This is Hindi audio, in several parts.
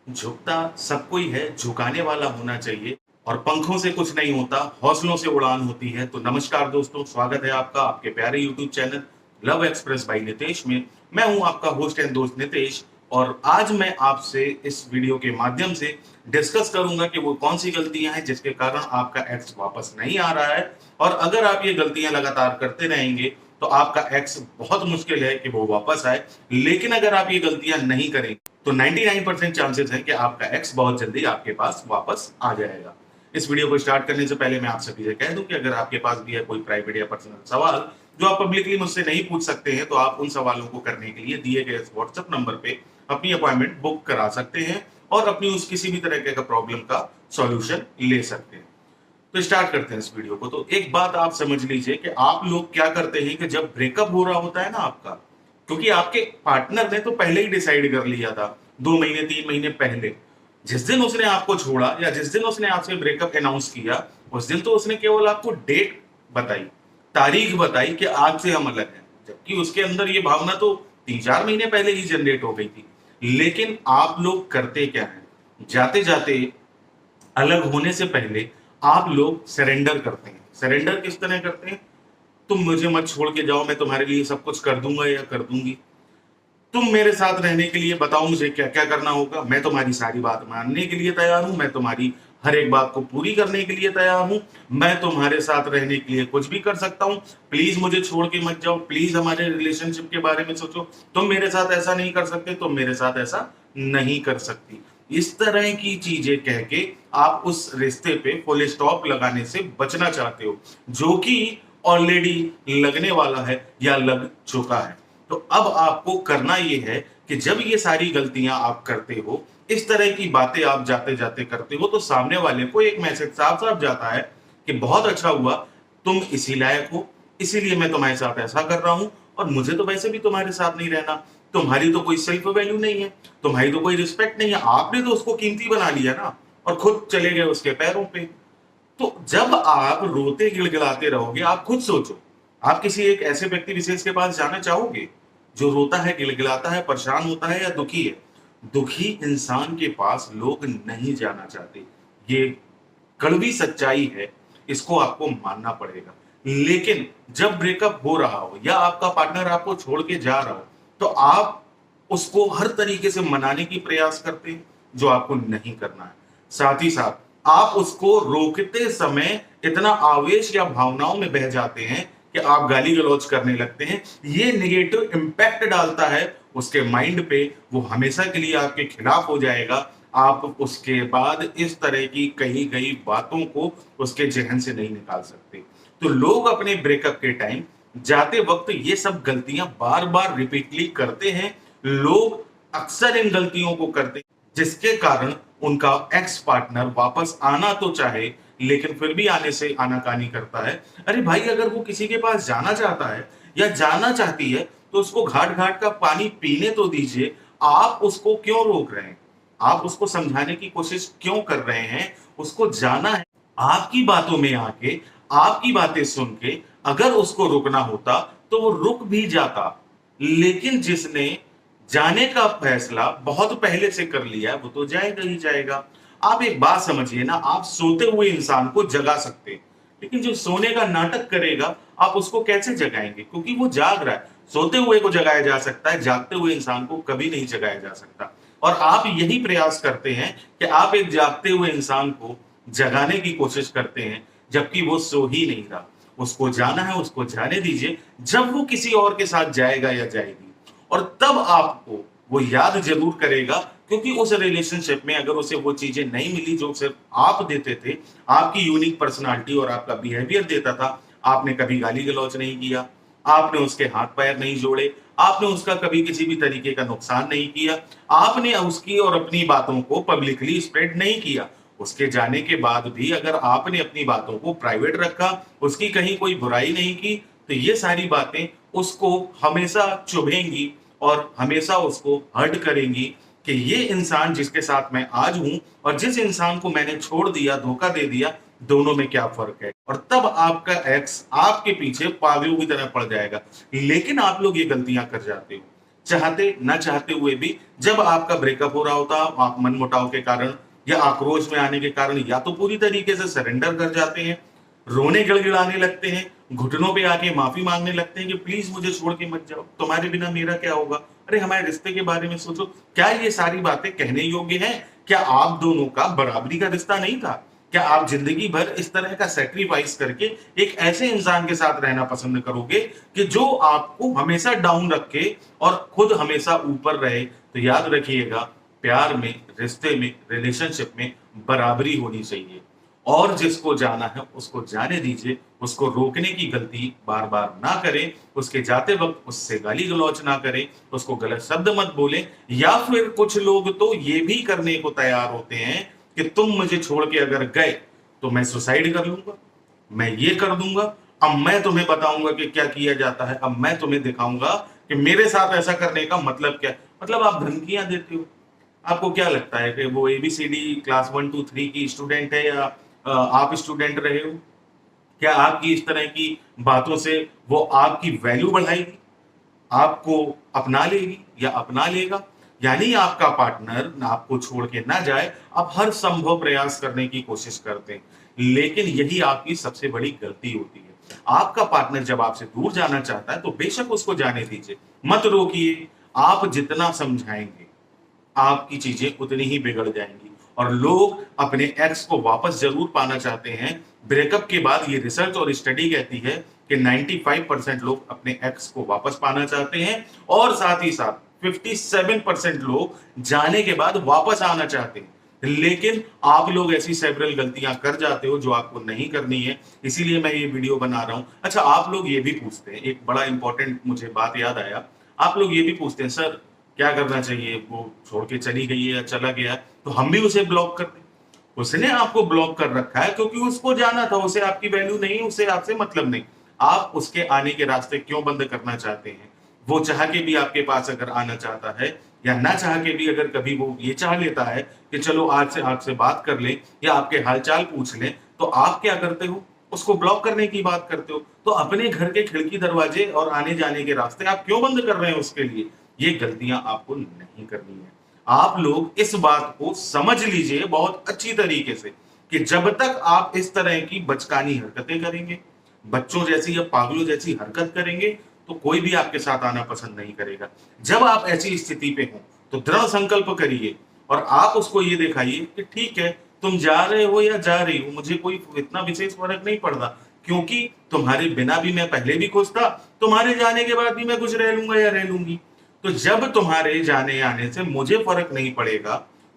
झुकता सब कोई है, झुकाने वाला होना चाहिए और पंखों से कुछ नहीं होता, हौसलों से उड़ान होती है। तो नमस्कार दोस्तों, स्वागत है आपका आपके प्यारे YouTube channel love express bye Nitesh में। मैं हूं आपका होस्ट एंड दोस्त नितेश और आज मैं आपसे इस वीडियो के माध्यम से डिस्कस करूंगा कि वो कौन सी गलतियां हैं जिसके कारण आपका एक्स वापस नहीं आ रहा है। और अगर आप ये गलतियां लगातार करते रहेंगे तो आपका एक्स बहुत मुश्किल है कि वो वापस आए। लेकिन अगर आप ये गलतियां नहीं करेंगे तो 99% चांसेस है कि आपका एक्स बहुत जल्दी आपके पास वापस आ जाएगा। इस वीडियो को स्टार्ट करने से पहले मैं आप सभी से कह दूं कि अगर आपके पास भी है कोई प्राइवेट या पर्सनल सवाल जो आप पब्लिकली मुझसे नहीं पूछ सकते हैं, तो आप उन सवालों को करने के लिए दिए गए व्हाट्सएप नंबर पे अपनी अपॉइंटमेंट बुक करा सकते हैं और अपनी उस किसी भी तरह का प्रॉब्लम का सॉल्यूशन ले सकते हैं। तो स्टार्ट करते हैं इस वीडियो को। तो एक बात आप समझ लीजिए कि आप लोग क्या करते हैं कि जब ब्रेकअप हो रहा होता है ना आपका, क्योंकि आपके पार्टनर ने तो पहले ही डिसाइड कर लिया था 2 महीने 3 महीने पहले, जिस दिन उसने आपको छोड़ा या जिस दिन उसने आपसे ब्रेकअप अनाउंस किया, उस दिन तो उसने केवल आपको डेट बताई, तारीख बताई कि आज से हम अलग हैं, जबकि उसके अंदर ये भावना तो 3 4 महीने पहले ही जनरेट हो गई थी। लेकिन आप लोग करते क्या है, जाते जाते अलग होने से पहले आप लोग सरेंडर करते हैं। सरेंडर किस तरह करते हैं? तुम मुझे मत छोड़ के जाओ, मैं तुम्हारे लिए सब कुछ कर दूंगा या कर दूंगी। तुम मेरे साथ रहने के लिए बताओ मुझे क्या क्या करना होगा, मैं तुम्हारी सारी बात मानने के लिए तैयार हूं, मैं तुम्हारी हर एक बात को पूरी करने के लिए तैयार हूं, मैं तुम्हारे साथ रहने के लिए कुछ भी कर सकता हूं। प्लीज मुझे छोड़ के मत जाओ, प्लीज हमारे रिलेशनशिप के बारे में सोचो, तुम मेरे साथ ऐसा नहीं कर सकते, तुम मेरे साथ ऐसा नहीं कर सकती। इस तरह की चीजें कह के आप उस रिश्ते पे फुल स्टॉप लगाने से बचना चाहते हो, जो कि ऑलरेडी लगने वाला है या लग चुका है। तो अब आपको करना यह है कि जब ये सारी गलतियां आप करते हो, इस तरह की बातें आप जाते जाते करते हो, तो सामने वाले को एक मैसेज साफ साफ जाता है कि बहुत अच्छा हुआ, तुम इसी लायक हो, इसीलिए मैं तुम्हारे साथ ऐसा कर रहा हूं। और मुझे तो वैसे भी तुम्हारे साथ नहीं रहना, तुम्हारी तो कोई सेल्फ वैल्यू नहीं है, तुम्हारी तो कोई रिस्पेक्ट नहीं है, आपने तो उसको कीमती बना लिया ना, और खुद चले गए उसके पैरों पे। तो जब आप रोते गिड़गिड़ाते रहोगे, आप खुद सोचो, आप किसी एक ऐसे व्यक्ति विशेष के पास जाना चाहोगे जो रोता है, गिड़गिड़ाता है, परेशान होता है या दुखी है? दुखी इंसान के पास लोग नहीं जाना चाहते। ये कड़वी सच्चाई है, इसको आपको मानना पड़ेगा। लेकिन जब ब्रेकअप हो रहा हो या आपका पार्टनर आपको छोड़ के जा रहा हो, तो आप उसको हर तरीके से मनाने की प्रयास करते हैं, जो आपको नहीं करना है। साथ ही साथ आप उसको रोकते समय इतना आवेश या भावनाओं में बह जाते हैं कि आप गाली गलौज करने लगते हैं। ये नेगेटिव इंपैक्ट डालता है उसके माइंड पे, वो हमेशा के लिए आपके खिलाफ हो जाएगा। आप उसके बाद इस तरह की कही गई बातों को उसके जहन से नहीं निकाल सकते। तो लोग अपने ब्रेकअप के टाइम जाते वक्त ये सब गलतियां बार बार रिपीटली करते हैं। लोग अक्सर इन गलतियों को करते हैं, जिसके कारण उनका एक्स पार्टनर वापस आना तो चाहे, लेकिन फिर भी आने से आनाकानी करता है। अरे भाई, अगर वो किसी के पास जाना चाहता है या जाना चाहती है, तो उसको घाट घाट का पानी पीने तो दीजिए। आप उसको क्यों रोक रहे हैं? आप उसको समझाने की कोशिश क्यों कर रहे हैं? उसको जाना है। आपकी बातों में आके, आपकी बातें सुन के अगर उसको रुकना होता तो वो रुक भी जाता। लेकिन जिसने जाने का फैसला बहुत पहले से कर लिया है, वो तो जाएगा ही जाएगा। आप एक बात समझिए ना, आप सोते हुए इंसान को जगा सकते हैं, लेकिन जो सोने का नाटक करेगा, आप उसको कैसे जगाएंगे? क्योंकि वो जाग रहा है। सोते हुए को जगाया जा सकता है, जागते हुए इंसान को कभी नहीं जगाया जा सकता। और आप यही प्रयास करते हैं कि आप एक जागते हुए इंसान को जगाने की कोशिश करते हैं, जबकि वो सो ही नहीं रहा। उसको जाना है, उसको जाने दीजिए। जब वो किसी और के साथ जाएगा या जाएगी, और तब आपको वो याद जरूर करेगा, क्योंकि उस रिलेशनशिप में अगर उसे वो चीजें नहीं मिली जो सिर्फ आप देते थे, आपकी यूनिक पर्सनालिटी और आपका बिहेवियर देता था। आपने कभी गाली गलौज नहीं किया, आपने उसके हाथ पैर नहीं जोड़े, आपने उसका कभी किसी भी तरीके का नुकसान नहीं किया, आपने उसकी और अपनी बातों को पब्लिकली स्प्रेड नहीं किया। उसके जाने के बाद भी अगर आपने अपनी बातों को प्राइवेट रखा, उसकी कहीं कोई बुराई नहीं की, तो ये सारी बातें उसको हमेशा चुभेंगी और हमेशा उसको हर्ट करेंगी कि ये इंसान जिसके साथ मैं आज हूं और जिस इंसान को मैंने छोड़ दिया, धोखा दे दिया, दोनों में क्या फर्क है। और तब आपका एक्स आपके पीछे पागलों की तरह पड़ जाएगा। लेकिन आप लोग ये गलतियां कर जाते हो। चाहते ना चाहते हुए भी जब आपका ब्रेकअप हो रहा होता, आप मनमुटाव के कारण या आक्रोश में आने के कारण या तो पूरी तरीके से सरेंडर कर जाते हैं, रोने गिड़गिड़ाने लगते हैं, घुटनों पे आके माफी मांगने लगते हैं कि प्लीज मुझे छोड़ के मत जाओ, तुम्हारे बिना मेरा क्या होगा, अरे हमारे रिश्ते के बारे में सोचो। क्या ये सारी बातें कहने योग्य हैं? क्या आप दोनों का बराबरी का रिश्ता नहीं था? क्या आप जिंदगी भर इस तरह का सेक्रीफाइस करके एक ऐसे इंसान के साथ रहना पसंद करोगे कि जो आपको हमेशा डाउन रखे और खुद हमेशा ऊपर रहे? तो याद रखिएगा, प्यार में, रिश्ते में, रिलेशनशिप में बराबरी होनी चाहिए और जिसको जाना है उसको जाने दीजिए, उसको रोकने की गलती बार बार ना करें, उसके जाते वक्त उससे गाली गलौज ना करें, उसको गलत शब्द मत बोलें। या फिर कुछ लोग तो ये भी करने को तैयार होते हैं कि तुम मुझे छोड़ के अगर गए तो मैं सुसाइड कर लूंगा, मैं ये कर दूंगा, अब मैं तुम्हें बताऊंगा कि क्या किया जाता है, अब मैं तुम्हें दिखाऊंगा कि मेरे साथ ऐसा करने का मतलब क्या है। मतलब आप धमकियां देते हो। आपको क्या लगता है कि वो एबीसीडी क्लास 1 2 3 की स्टूडेंट है या आप स्टूडेंट रहे हो? क्या आपकी इस तरह की बातों से वो आपकी वैल्यू बढ़ाएगी, आपको अपना लेगी या अपना लेगा? यानी आपका पार्टनर आपको छोड़ के ना जाए, आप हर संभव प्रयास करने की कोशिश करते हैं, लेकिन यही आपकी सबसे बड़ी गलती होती है। आपका पार्टनर जब आपसे दूर जाना चाहता है तो बेशक उसको जाने दीजिए, मत रोकिए। आप जितना समझाएंगे आपकी चीजें उतनी ही बिगड़ जाएंगी और लोग अपने एक्स को वापस जरूर पाना चाहते हैं। ब्रेकअप के बाद ये रिसर्च और स्टडी कहती है कि 95% लोग अपने एक्स को वापस पाना चाहते हैं और साथ ही साथ 57% लोग जाने के बाद वापस आना चाहते हैं। लेकिन आप लोग ऐसी सेवरल गलतियां कर जाते हो जो आपको नहीं करनी है, इसीलिए मैं ये वीडियो बना रहा हूं। अच्छा, आप लोग ये भी पूछते हैं, एक बड़ा इंपॉर्टेंट मुझे बात याद आया, आप लोग ये भी पूछते हैं सर क्या करना चाहिए, वो छोड़ के चली गई है या चला गया है तो हम भी उसे ब्लॉक कर दें? उसने आपको ब्लॉक कर रखा है क्योंकि उसको जाना था, उसे आपकी वैल्यू नहीं, उसे आपसे मतलब नहीं। आप उसके आने के रास्ते क्यों बंद करना चाहते हैं? वो चाह के भी आपके पास अगर आना चाहता है या ना चाह के भी अगर कभी वो ये चाह लेता है कि चलो आज से आपसे बात कर ले या आपके हालचाल पूछ ले, तो आप क्या करते हो? उसको ब्लॉक करने की बात करते हो। तो अपने घर के खिड़की दरवाजे और आने जाने के रास्ते आप क्यों बंद कर रहे हैं उसके लिए? ये गलतियां आपको नहीं करनी है। आप लोग इस बात को समझ लीजिए बहुत अच्छी तरीके से कि जब तक आप इस तरह की बचकानी हरकतें करेंगे, बच्चों जैसी या पागलों जैसी हरकत करेंगे, तो कोई भी आपके साथ आना पसंद नहीं करेगा। जब आप ऐसी स्थिति पे हो तो दृढ़ संकल्प करिए और आप उसको ये दिखाइए कि ठीक है, तुम जा रहे हो या जा रही हो, मुझे कोई इतना विशेष फर्क नहीं पड़ता, क्योंकि तुम्हारे बिना भी मैं पहले भी खुश था, तुम्हारे जाने के बाद भी मैं कुछ रह लूंगा या रह लूंगी। तो जब तुम्हारे जाने आने से मुझे फर्क नहीं पड़ेगा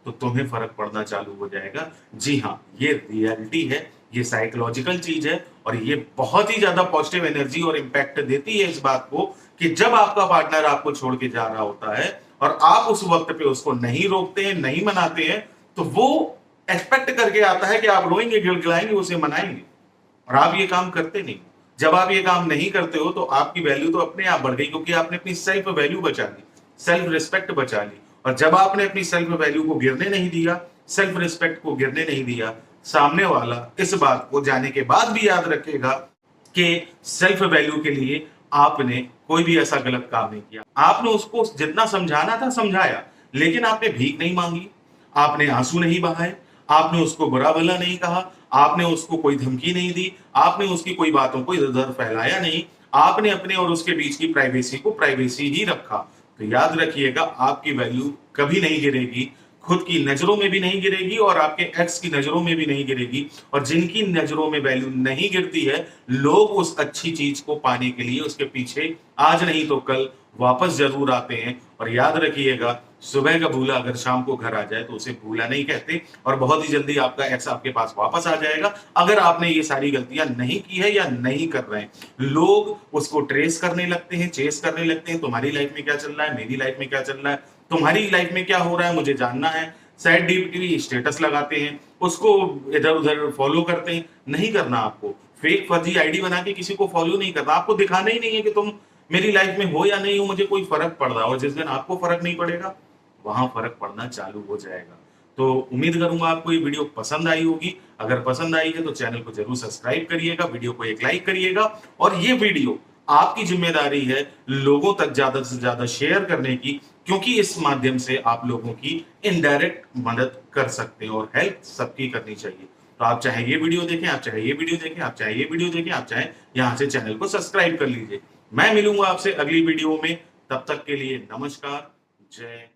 तो तुम्हें फर्क पड़ना चालू हो जाएगा। जी हाँ, ये रियलिटी है, ये साइकोलॉजिकल चीज है और ये बहुत ही ज्यादा पॉजिटिव एनर्जी और इम्पैक्ट देती है इस बात को कि जब आपका पार्टनर आपको छोड़ के जा रहा होता है और आप उस वक्त पे उसको नहीं रोकते हैं, नहीं मनाते हैं, तो वो एक्सपेक्ट करके आता है कि आप रोएंगे, गिड़गिड़ाएंगे, उसे मनाएंगे और आप ये काम करते नहीं। जब आप ये काम नहीं करते हो तो आपकी वैल्यू तो अपने आप बढ़ गई क्योंकि आपने अपनी सेल्फ वैल्यू बचा ली, सेल्फ रिस्पेक्ट बचा ली। और जब आपने अपनी सेल्फ वैल्यू को गिरने नहीं दिया, सेल्फ रिस्पेक्ट को गिरने नहीं दिया, सामने वाला इस बात को जाने के बाद भी याद रखेगा कि सेल्फ वैल्यू के लिए आपने कोई भी ऐसा गलत काम नहीं किया। आपने उसको जितना समझाना था समझाया, लेकिन आपने भीख नहीं मांगी, आपने आंसू नहीं बहाए, आपने उसको बुरा भला नहीं कहा, आपने उसको कोई धमकी नहीं दी, आपने उसकी कोई बातों को इधर उधर फैलाया नहीं, आपने अपने और उसके बीच की प्राइवेसी को प्राइवेसी ही रखा। तो याद रखिएगा, आपकी वैल्यू कभी नहीं गिरेगी, खुद की नजरों में भी नहीं गिरेगी और आपके एक्स की नजरों में भी नहीं गिरेगी। और जिनकी नजरों में वैल्यू नहीं गिरती है, लोग उस अच्छी चीज को पाने के लिए उसके पीछे आज नहीं तो कल वापस जरूर आते हैं। और याद रखिएगा, सुबह का भूला अगर शाम को घर आ जाए तो उसे भूला नहीं कहते और बहुत ही जल्दी आपका एक्स आपके पास वापस आ जाएगा अगर आपने ये सारी गलतियां नहीं की है या नहीं कर रहे हैं। लोग उसको ट्रेस करने लगते हैं, चेस करने लगते हैं, तुम्हारी लाइफ में क्या चल रहा है, मेरी लाइफ में क्या चल रहा है, तुम्हारी लाइफ में क्या हो रहा है, मुझे जानना है। सैड डीप की स्टेटस लगाते हैं, उसको इधर उधर फॉलो करते हैं। नहीं करना आपको, फेक फर्जी आईडी बना के किसी को फॉलो नहीं करना। आपको दिखाना ही नहीं है कि तुम मेरी लाइफ में हो या नहीं हो, मुझे कोई फर्क पड़ रहा है। और जिस दिन आपको फर्क नहीं पड़ेगा वहां फर्क पड़ना चालू हो जाएगा। तो उम्मीद करूंगा आपको ये वीडियो पसंद आई होगी। अगर पसंद आई है तो चैनल को जरूर सब्सक्राइब करिएगा, वीडियो को एक लाइक करिएगा और ये वीडियो आपकी जिम्मेदारी है लोगों तक ज्यादा से ज्यादा शेयर करने की, क्योंकि इस माध्यम से आप लोगों की इनडायरेक्ट मदद कर सकते हैं और हेल्प सबकी करनी चाहिए। तो आप चाहे ये वीडियो देखें, आप चाहे ये वीडियो देखें, आप चाहे ये वीडियो देखें, आप चाहे यहां से चैनल को सब्सक्राइब कर लीजिए। मैं मिलूंगा आपसे अगली वीडियो में, तब तक के लिए नमस्कार, जय